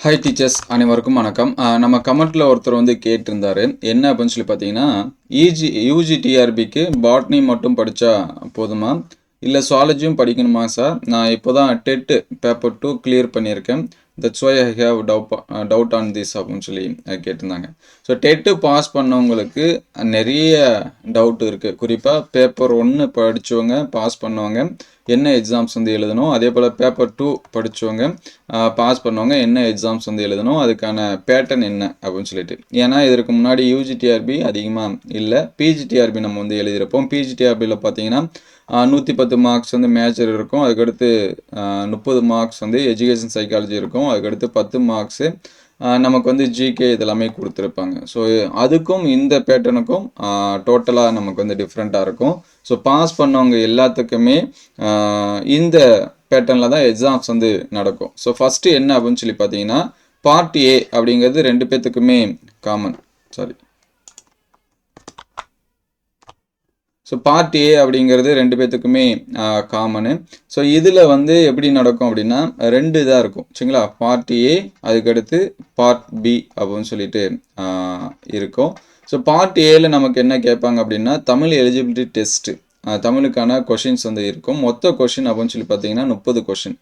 Hi teachers அனைவருக்கும் வணக்கம். நம்ம கமெண்ட்டில் ஒருத்தர் வந்து கேட்டிருந்தாரு என்ன அப்படின்னு சொல்லி பார்த்தீங்கன்னா, யூஜி டிஆர்பிக்கு பாட்னி மட்டும் படித்தா போதுமா, இல்லை சுவாலஜியும் படிக்கணுமா சார்? நான் இப்போ தான் டெட்டு பேப்பர் 2 கிளியர் பண்ணியிருக்கேன். That's why I have doubt on this அப்படின்னு சொல்லி கேட்டிருந்தாங்க. ஸோ டெட்டு பாஸ் பண்ணவங்களுக்கு நிறைய டவுட் இருக்குது. குறிப்பாக பேப்பர் 1 படித்தவங்க பாஸ் பண்ணவங்க என்ன எக்ஸாம்ஸ் வந்து எழுதணும், அதே போல் பேப்பர் 2 படித்தவங்க பாஸ் பண்ணவங்க என்ன எக்ஸாம்ஸ் வந்து எழுதணும், அதுக்கான பேட்டர்ன் என்ன அப்படின்னு சொல்லிட்டு. ஏன்னா இதற்கு முன்னாடி யூஜிடிஆர்பி அதிகமாக இல்லை, பிஜிடிஆர்பி நம்ம வந்து எழுதியிருப்போம். பிஜிடிஆர்பியில் பார்த்தீங்கன்னா 110 மார்க்ஸ் வந்து மேஜர் இருக்கும், அதுக்கடுத்து 30 மார்க்ஸ் வந்து எஜுகேஷன் சைக்காலஜி இருக்கும், அதுக்கடுத்து 10 மார்க்ஸு நமக்கு வந்து ஜிகே இதெல்லாமே கொடுத்துருப்பாங்க. ஸோ அதுக்கும் இந்த பேட்டர்னுக்கும் டோட்டலாக நமக்கு வந்து டிஃப்ரெண்ட்டாக இருக்கும். ஸோ பாஸ் பண்ணவங்க எல்லாத்துக்குமே இந்த பேட்டர்னில் தான் எக்ஸாம்ஸ் வந்து நடக்கும். ஸோ ஃபஸ்ட்டு என்ன அப்படின்னு சொல்லி பார்த்தீங்கன்னா, பார்ட் ஏ அப்படிங்கிறது 2 பேர்த்துக்குமே காமன். ஸோ பார்ட் ஏ அப்படிங்கிறது 2 பேர்த்துக்குமே காமனு. ஸோ இதில் வந்து எப்படி நடக்கும் அப்படின்னா 2 இதாக இருக்கும் சரிங்களா. பார்ட் ஏ அதுக்கடுத்து பார்ட் பி அப்படின்னு சொல்லிட்டு இருக்கும். ஸோ பார்ட் ஏல நமக்கு என்ன கேட்பாங்க அப்படின்னா, தமிழ் எலிஜிபிலிட்டி டெஸ்ட்டு, தமிழுக்கான கொஷின்ஸ் வந்து இருக்கும். மொத்த கொஷின் அப்படின்னு சொல்லி பார்த்தீங்கன்னா 30 கொஷின்.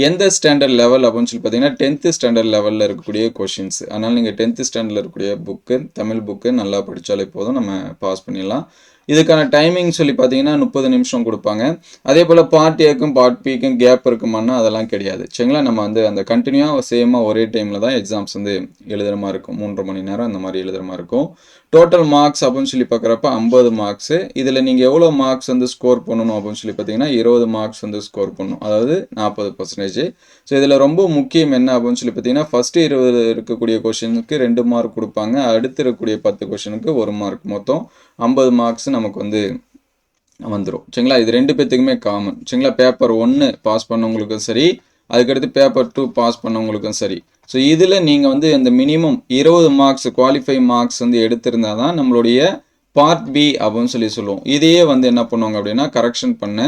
எந்த ஸ்டாண்டர்ட் லெவல் அப்படின்னு சொல்லி பார்த்தீங்கன்னா 10th ஸ்டாண்டர்ட் லெவலில் இருக்கக்கூடிய கொஷின்ஸ். அதனால் நீங்கள் 10th ஸ்டாண்டர்டில் இருக்கக்கூடிய புக்கு, தமிழ் புக்கு நல்லா படித்தாலே போதும், நம்ம பாஸ் பண்ணிடலாம். இதுக்கான டைமிங் சொல்லி பார்த்தீங்கன்னா 30 நிமிஷம் கொடுப்பாங்க. அதே போல் பார்ட் ஏக்கும் பார்ட் பிக்கும் கேப் இருக்குமான்னா அதெல்லாம் கிடையாது சரிங்களா. நம்ம வந்து அந்த கண்டினியூவாக சேமாக ஒரே டைமில் தான் எக்ஸாம்ஸ் வந்து எழுதுகிற மாதிரி இருக்கும். 3.5 மணி நேரம் அந்த மாதிரி எழுதுகிற மாதிரி இருக்கும். டோட்டல் மார்க்ஸ் அப்படின்னு சொல்லி பார்க்குறப்ப 50 மார்க்ஸு. இதில் நீங்கள் எவ்வளோ மார்க்ஸ் வந்து ஸ்கோர் பண்ணணும் அப்படின்னு சொல்லி பார்த்தீங்கன்னா 20 மார்க்ஸ் வந்து ஸ்கோர் பண்ணணும், அதாவது 40%. ஸோ இதில் ரொம்ப முக்கியம் என்ன அப்படின்னு சொல்லி பார்த்தீங்கன்னா, ஃபஸ்ட்டு 20 இருக்கக்கூடிய கொஷினுக்கு 2 மார்க் கொடுப்பாங்க, அடுத்து இருக்கக்கூடிய 10 கொஷினுக்கு 1 மார்க், மொத்தம் 50 மார்க்ஸ் நமக்கு வந்து வந்துடும் சரிங்களா. இது 2 பேர்த்துக்குமே காமன் சரிங்களா. பேப்பர் 1 பாஸ் பண்ணவங்களுக்கும் சரி, அதுக்கடுத்து பேப்பர் 2 பாஸ் பண்ணவங்களுக்கும் சரி. ஸோ இதில் நீங்கள் வந்து இந்த மினிமம் 20 மார்க்ஸ் குவாலிஃபை மார்க்ஸ் வந்து எடுத்திருந்தால் தான் நம்மளுடைய பார்ட் பி அப்படின்னு சொல்லி சொல்லுவோம். இதையே வந்து என்ன பண்ணுவாங்க அப்படின்னா கரெக்ஷன் பண்ண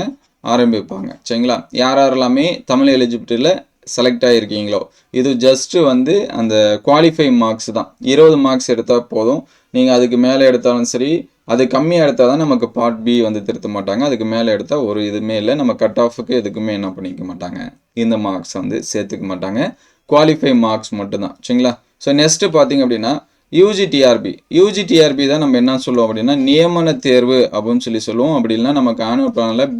ஆரம்பிப்பாங்க சரிங்களா. யாரெல்லாமே தமிழ் எலிஜிபிலிட்டியில் செலக்ட் ஆகிருக்கீங்களோ, இது ஜஸ்ட்டு வந்து அந்த குவாலிஃபை மார்க்ஸ் தான். 20 மார்க்ஸ் எடுத்தால் போதும். நீங்கள் அதுக்கு மேலே எடுத்தாலும் சரி, அது கம்மியாக எடுத்தால் தான் நமக்கு பார்ட் பி வந்து திருத்த மாட்டாங்க. அதுக்கு மேலே எடுத்தால் ஒரு இதுவுமே இல்லை, நம்ம கட் ஆஃபுக்கு எதுக்குமே என்ன பண்ணிக்க மாட்டாங்க, இந்த மார்க்ஸ் வந்து சேர்த்துக்க மாட்டாங்க. குவாலிஃபை மார்க்ஸ் மட்டும்தான் சரிங்களா. ஸோ நெக்ஸ்ட்டு பார்த்தீங்க அப்படின்னா யூஜிடிஆர்பி தான் நம்ம என்ன சொல்லுவோம் அப்படின்னா நியமன தேர்வு அப்படின்னு சொல்லி சொல்லுவோம். அப்படி இல்லைனா நமக்கு ஆனுவல் பிளானில்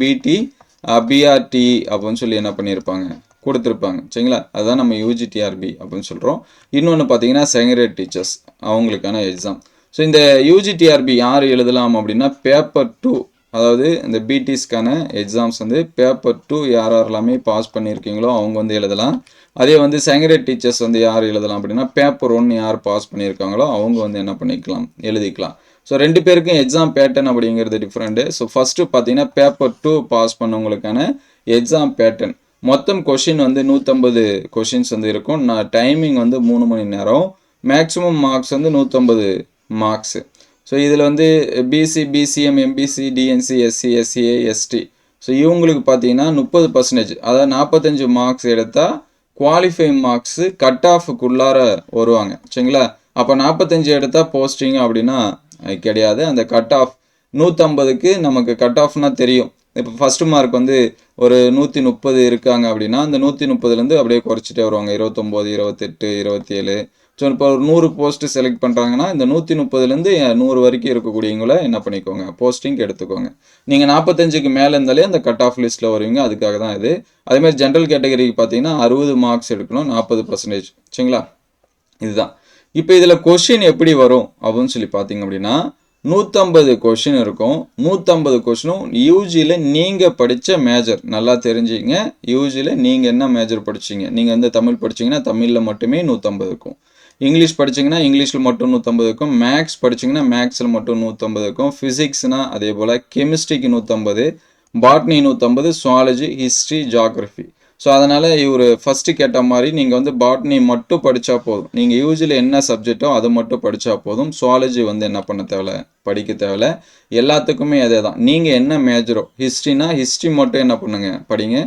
பிஆர்டி அப்படின்னு சொல்லி என்ன பண்ணியிருப்பாங்க, கொடுத்துருப்பாங்க சரிங்களா. அதுதான் நம்ம யூஜிடிஆர்பி அப்படின்னு சொல்கிறோம். இன்னொன்று பார்த்தீங்கன்னா செகண்டரி டீச்சர்ஸ் அவங்களுக்கான எக்ஸாம். ஸோ இந்த யூஜிடிஆர்பி யார் எழுதலாம் அப்படின்னா பேப்பர் 2, அதாவது இந்த பிடிஸ்க்கான எக்ஸாம்ஸ் வந்து பேப்பர் 2 யாரெல்லாமே பாஸ் பண்ணியிருக்கீங்களோ அவங்க வந்து எழுதலாம். அதே வந்து செகண்டரி டீச்சர்ஸ் வந்து யார் எழுதலாம் அப்படின்னா பேப்பர் 1 யார் பாஸ் பண்ணியிருக்காங்களோ அவங்க வந்து என்ன பண்ணிக்கலாம், எழுதிக்கலாம். ஸோ 2 பேருக்கும் எக்ஸாம் பேட்டர்ன் அப்படிங்கிறது டிஃப்ரெண்ட்டு. ஸோ ஃபஸ்ட்டு பார்த்தீங்கன்னா பேப்பர் 2 பாஸ் பண்ணவங்களுக்கான எக்ஸாம் பேட்டர்ன். மொத்தம் கொஷின் வந்து 150 கொஷின்ஸ் வந்து இருக்கும். டைமிங் வந்து 3 மணி நேரம். மேக்ஸிமம் மார்க்ஸ் வந்து 150 மார்க்ஸு. ஸோ இதில் வந்து BC, BCM, MBC, DNC, SC, SCA, ST, so இவங்களுக்கு பார்த்தீங்கன்னா 30%, அதாவது 45 மார்க்ஸ் எடுத்தால் குவாலிஃபை மார்க்ஸு கட் ஆஃபுக்குள்ளார வருவாங்க சரிங்களா. அப்போ 45 எடுத்தால் போஸ்டிங் அப்படின்னா கிடையாது. அந்த கட் ஆஃப் 150க்கு நமக்கு கட் ஆஃப்னால் தெரியும். இப்போ ஃபஸ்ட்டு மார்க் வந்து ஒரு 130 இருக்காங்க அப்படின்னா அந்த 130லேருந்து அப்படியே குறைச்சிட்டே வருவாங்க. 29, 28, 27. ஸோ இப்போ ஒரு 100 போஸ்ட்டு செலக்ட் பண்ணுறாங்கன்னா இந்த 130லேருந்து 100 வரைக்கும் இருக்கக்கூடியவங்கள என்ன பண்ணிக்கோங்க, போஸ்டிங் எடுத்துக்கோங்க. நீங்கள் 45க்கு மேலே இருந்தாலே அந்த கட் ஆஃப் லிஸ்ட்டில் வருவீங்க, அதுக்காக தான் இது. அதேமாதிரி ஜென்ரல் கேட்டகரிக்கு பார்த்தீங்கன்னா 60 மார்க்ஸ் எடுக்கணும், 40% சரிங்களா. இதுதான். இப்போ இதில் கொஷின் எப்படி வரும் அப்படின்னு சொல்லி பார்த்தீங்க அப்படின்னா 150 கொஷின் இருக்கும். 150 கொஷினும் யூஜியில் நீங்கள் படித்த மேஜர் நல்லா தெரிஞ்சுங்க. யூஜியில் நீங்கள் என்ன மேஜர் படிச்சிங்க, நீங்கள் வந்து தமிழ் படிச்சிங்கன்னா தமிழில் மட்டுமே 150 இருக்கும். இங்கிலீஷ் படிச்சிங்கன்னா இங்கிலீஷில் மட்டும் 150 இருக்கும். மேக்ஸ் படிச்சிங்கன்னா மேக்ஸில் மட்டும் 150 இருக்கும். ஃபிசிக்ஸ்னால் அதே போல் கெமிஸ்ட்ரிக்கு 150, botany 150, zoology, history, geography. So அதனால் இவர் ஃபஸ்ட்டு கேட்ட மாதிரி நீங்கள் வந்து பாட்னி மட்டும் படித்தா போதும். நீங்கள் யூஜியில் என்ன சப்ஜெக்டோ அதை மட்டும் படித்தா போதும். சுவாலஜி வந்து என்ன பண்ண தேவையில்ல, படிக்க தேவையில்ல. எல்லாத்துக்குமே அதே தான். நீங்கள் என்ன மேஜரோ, ஹிஸ்ட்ரினா ஹிஸ்ட்ரி மட்டும் என்ன பண்ணுங்கள், படிங்க.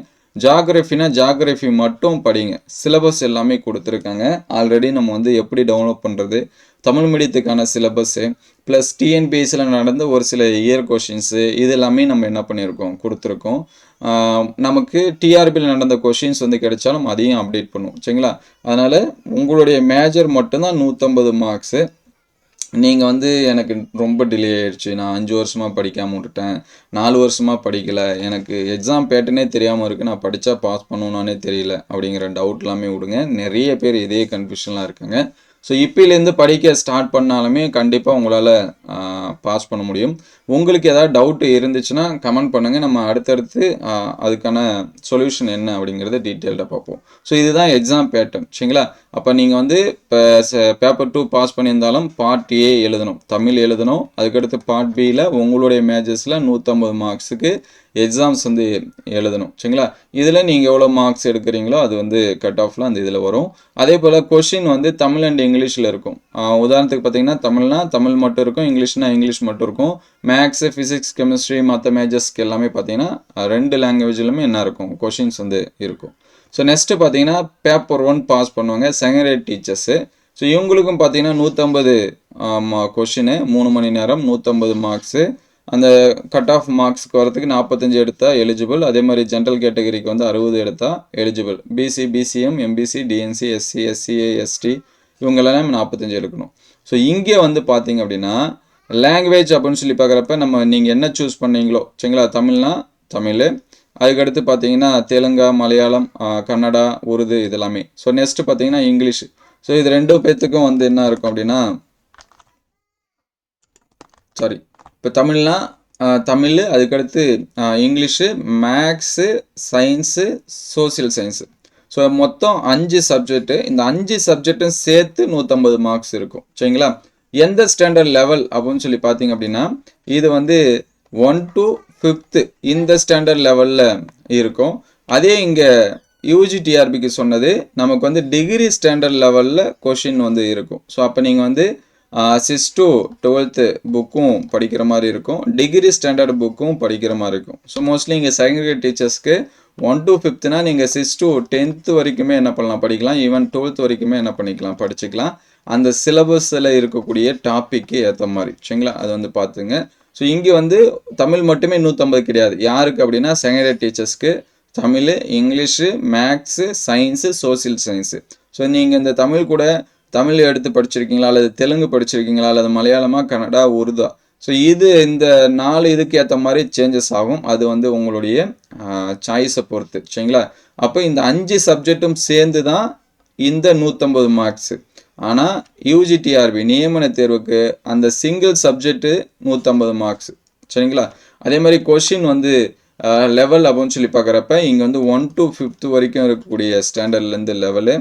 ஜாகிரஃபினா ஜாகிரஃபி மட்டும் படிங்க. சிலபஸ் எல்லாமே கொடுத்துருக்காங்க. ஆல்ரெடி நம்ம வந்து எப்படி டவுன்லோட் பண்ணுறது, தமிழ் மீடியத்துக்கான சிலபஸ்ஸு ப்ளஸ் டிஎன்பிஎஸ்சியில் நடந்த ஒரு சில இயர் கொஷின்ஸு இது எல்லாமே நம்ம என்ன பண்ணியிருக்கோம் கொடுத்துருக்கோம். நமக்கு டிஆர்பியில் நடந்த கொஷின்ஸ் வந்து கிடைச்சாலும் அதையும் அப்டேட் பண்ணுவோம். சரிங்களா? அதனால் உங்களுடைய மேஜர் மட்டும்தான் 150 மார்க்ஸு. நீங்கள் வந்து எனக்கு ரொம்ப டிலே ஆகிடுச்சு, நான் 5 வருஷமாக படிக்காமல் விட்டுட்டேன், 4 வருஷமாக படிக்கலை, எனக்கு எக்ஸாம் பேட்டர்னே தெரியாமல் இருக்குது, நான் படித்தா பாஸ் பண்ணணுன்னானே தெரியல அப்படிங்கிற டவுட் எல்லாமே விடுங்க. நிறைய பேர் இதே கன்ஃபியூஷன்லாம் இருக்காங்க. ஸோ இப்போலேருந்து படிக்க ஸ்டார்ட் பண்ணாலுமே கண்டிப்பாக உங்களால் பாஸ் பண்ண முடியும். உங்களுக்கு ஏதாவது டவுட்டு இருந்துச்சுன்னா கமெண்ட் பண்ணுங்கள். நம்ம அடுத்தடுத்து அதுக்கான சொல்யூஷன் என்ன அப்படிங்கிறத டீட்டெயில்டாக பார்ப்போம். ஸோ இதுதான் எக்ஸாம் பேட்டர்ன். சரிங்களா? அப்போ நீங்கள் வந்து இப்போ பேப்பர் 2 பாஸ் பண்ணியிருந்தாலும் பார்ட் ஏ எழுதணும், தமிழ் எழுதணும். அதுக்கடுத்து பார்ட் பியில் உங்களுடைய மேஜர்ஸில் 150 மார்க்ஸுக்கு எக்ஸாம்ஸ் வந்து எழுதணும். சரிங்களா? இதில் நீங்கள் எவ்வளோ மார்க்ஸ் எடுக்கிறீங்களோ அது வந்து கட் ஆஃப்லாம் அந்த இதில் வரும். அதே போல் கொஷின் வந்து தமிழ் அண்ட் இங்கிலீஷில் இருக்கும். உதாரணத்துக்கு பார்த்தீங்கன்னா தமிழ்னா தமிழ் மட்டும் இருக்கும், இங்கிலீஷ்னா இங்கிலீஷ் மட்டும் இருக்கும். மேக்ஸு, ஃபிசிக்ஸ், கெமிஸ்ட்ரி மற்ற மேஜர்ஸ்க்கு எல்லாமே பார்த்தீங்கன்னா 2 லாங்குவேஜ்லையுமே என்ன இருக்கும், கொஷின்ஸ் வந்து இருக்கும். ஸோ நெக்ஸ்ட்டு பார்த்தீங்கன்னா பேப்பர் 1 பாஸ் பண்ணுவாங்க செகண்ட் ரேட் டீச்சர்ஸு. ஸோ இவங்களுக்கும் பார்த்தீங்கன்னா 150 கொஷினு, 3 மணி நேரம், 150 மார்க்ஸு. அந்த கட் ஆஃப் மார்க்ஸ்க்கு வரதுக்கு 45 எடுத்தால் எலிஜிபிள். அதே மாதிரி ஜென்ரல் கேட்டகரிக்கு வந்து 60 எடுத்தால் eligible. BC, BCM, MBC, DNC, SC, SCA, ST இவங்களெல்லாம் 45 எடுக்கணும். ஸோ இங்கே வந்து பார்த்தீங்க அப்படின்னா லாங்குவேஜ் அப்படின்னு சொல்லி பார்க்குறப்ப நீங்கள் என்ன சூஸ் பண்ணீங்களோ, சரிங்களா? தமிழ்னா தமிழ், அதுக்கடுத்து பார்த்தீங்கன்னா தெலுங்கா, மலையாளம், கன்னடா, உருது இதெல்லாமே. ஸோ நெக்ஸ்ட்டு பார்த்தீங்கன்னா இங்கிலீஷ். ஸோ இது 2 பேர்த்துக்கும் வந்து என்ன இருக்கும் அப்படின்னா, சாரி, இப்போ தமிழ்னா தமிழ், அதுக்கடுத்து English, maths, science, social science. So மொத்தம் 5 சப்ஜெக்ட்டு. இந்த 5 சப்ஜெக்டும் சேர்த்து 150 மார்க்ஸ் இருக்கும். சரிங்களா? எந்த ஸ்டாண்டர்ட் லெவல் அப்படின்னு சொல்லி பார்த்தீங்க அப்படின்னா இது வந்து 1 to 5th இந்த ஸ்டாண்டர்ட் லெவலில் இருக்கும். அதே இங்கே யூஜிடிஆர்பிக்கு சொன்னது நமக்கு வந்து டிகிரி ஸ்டாண்டர்ட் லெவலில் கொஷின் வந்து இருக்கும். ஸோ அப்போ நீங்கள் வந்து 6th to 12th புக்கும் படிக்கிற மாதிரி இருக்கும், டிகிரி ஸ்டாண்டர்ட் புக்கும் படிக்கிற மாதிரி இருக்கும். ஸோ மோஸ்ட்லி இங்கே செகண்ட் கிரேட் டீச்சர்ஸ்க்கு 1 to 5thனா நீங்கள் 6th to 10th வரைக்குமே என்ன பண்ணலாம், படிக்கலாம். ஈவன் 12th வரைக்குமே என்ன பண்ணிக்கலாம், படிச்சுக்கலாம். அந்த சிலபஸில் இருக்கக்கூடிய டாப்பிக்கு ஏற்ற மாதிரி. சரிங்களா? அது வந்து பார்த்துங்க. ஸோ இங்கே வந்து தமிழ் மட்டுமே 150 கிடையாது. யாருக்கு அப்படின்னா செகண்ட் கிரேட் டீச்சர்ஸ்க்கு Tamil, English, maths, science, social science. So நீங்கள் இந்த தமிழ் கூட தமிழ் எடுத்து படிச்சிருக்கீங்களா, அல்லது தெலுங்கு படிச்சிருக்கீங்களா, அல்லது மலையாளமா, கன்னடா, உருதா. ஸோ இந்த 4 இதுக்கு ஏற்ற மாதிரி சேஞ்சஸ் ஆகும். அது வந்து உங்களுடைய சாய்ஸை பொறுத்து. சரிங்களா? அப்போ இந்த 5 சப்ஜெக்டும் சேர்ந்து தான் இந்த 150 மார்க்ஸு. ஆனால் யூஜிடிஆர்பி நியமன தேர்வுக்கு அந்த சிங்கிள் சப்ஜெக்ட்டு 150 மார்க்ஸ். சரிங்களா? அதே மாதிரி கொஷின் வந்து லெவல் அப்படின்னு சொல்லி பார்க்குறப்ப இங்கே வந்து 1 to 5th வரைக்கும் இருக்கக்கூடிய ஸ்டாண்டர்ட்லேருந்து லெவலு.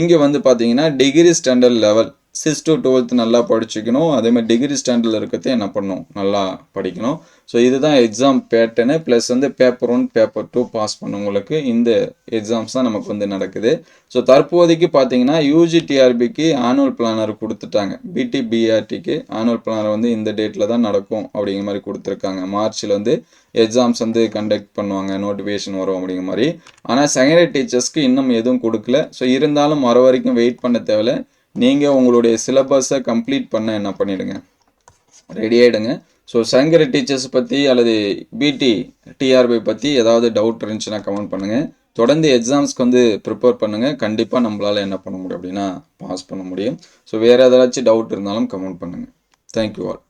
இங்கே வந்து பார்த்தீங்கன்னா degree standard level 6th to 12th நல்லா படிச்சுக்கணும். அதே மாதிரி டிகிரி ஸ்டாண்டர்டில் இருக்கிறதே என்ன பண்ணணும், நல்லா படிக்கணும். ஸோ இதுதான் எக்ஸாம் பேட்டர்னு. ப்ளஸ் வந்து பேப்பர் 1 பேப்பர் 2 பாஸ் பண்ணவங்களுக்கு இந்த எக்ஸாம்ஸ் தான் நமக்கு வந்து நடக்குது. ஸோ தற்போதைக்கு பார்த்தீங்கன்னா யூஜிடிஆர்பிக்கு ஆனுவல் பிளானர் கொடுத்துட்டாங்க. பிடிபிஆர்டிக்கு ஆனுவல் பிளானர் வந்து இந்த டேட்டில் தான் நடக்கும் அப்படிங்கிற மாதிரி கொடுத்துருக்காங்க. மார்ச்சில் வந்து எக்ஸாம்ஸ் வந்து கண்டக்ட் பண்ணுவாங்க, நோட்டிஃபிகேஷன் வரும் அப்படிங்கிற மாதிரி. ஆனால் செகண்டரி டீச்சர்ஸ்க்கு இன்னும் எதுவும் கொடுக்கல. ஸோ இருந்தாலும் வர வரைக்கும் வெயிட் பண்ண தேவையில்ல. நீங்கள் உங்களுடைய சிலபஸை கம்ப்ளீட் பண்ண என்ன பண்ணிவிடுங்க, ரெடி ஆகிடுங்க. ஸோ செகண்டரி டீச்சர்ஸ் பற்றி அல்லது டிஆர்பி பற்றி ஏதாவது டவுட் இருந்துச்சுன்னா கமெண்ட் பண்ணுங்கள். தொடர்ந்து எக்ஸாம்ஸ்க்கு வந்து ப்ரிப்பேர் பண்ணுங்கள். கண்டிப்பாக நம்மளால் என்ன பண்ண முடியும் அப்படின்னா பாஸ் பண்ண முடியும். ஸோ வேறு ஏதாச்சும் டவுட் இருந்தாலும் கமெண்ட் பண்ணுங்கள். Thank you all.